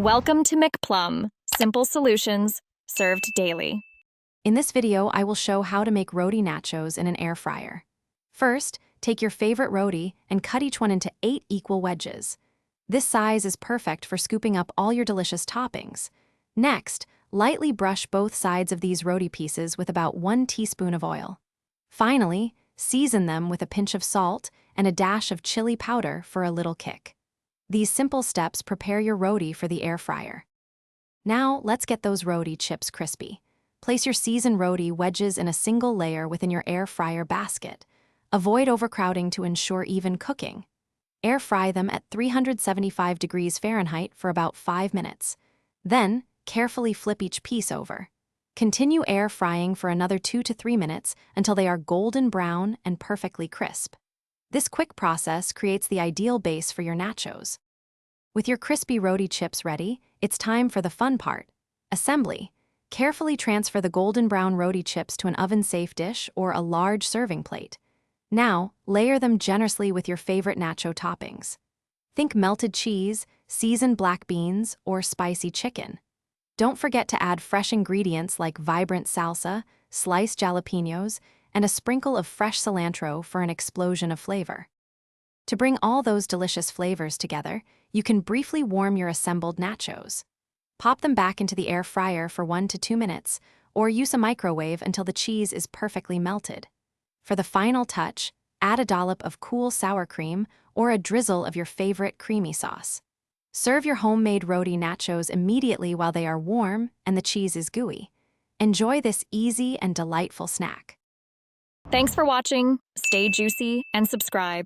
Welcome to McPlum, simple solutions served daily. In this video, I will show how to make roti nachos in an air fryer. First, take your favorite roti and cut each one into 8 equal wedges. This size is perfect for scooping up all your delicious toppings. Next, lightly brush both sides of these roti pieces with about 1 teaspoon of oil. Finally, season them with a pinch of salt and a dash of chili powder for a little kick. These simple steps prepare your roti for the air fryer. Now, let's get those roti chips crispy. Place your seasoned roti wedges in a single layer within your air fryer basket. Avoid overcrowding to ensure even cooking. Air fry them at 375 degrees Fahrenheit for about 5 minutes. Then, carefully flip each piece over. Continue air frying for another 2 to 3 minutes until they are golden brown and perfectly crisp. This quick process creates the ideal base for your nachos. With your crispy roti chips ready, it's time for the fun part: assembly. Carefully transfer the golden brown roti chips to an oven-safe dish or a large serving plate. Now, layer them generously with your favorite nacho toppings. Think melted cheese, seasoned black beans, or spicy chicken. Don't forget to add fresh ingredients like vibrant salsa, sliced jalapenos, and a sprinkle of fresh cilantro for an explosion of flavor. To bring all those delicious flavors together, you can briefly warm your assembled nachos. Pop them back into the air fryer for 1 to 2 minutes, or use a microwave until the cheese is perfectly melted. For the final touch, add a dollop of cool sour cream or a drizzle of your favorite creamy sauce. Serve your homemade roti nachos immediately while they are warm and the cheese is gooey. Enjoy this easy and delightful snack. Thanks for watching. Stay juicy and subscribe.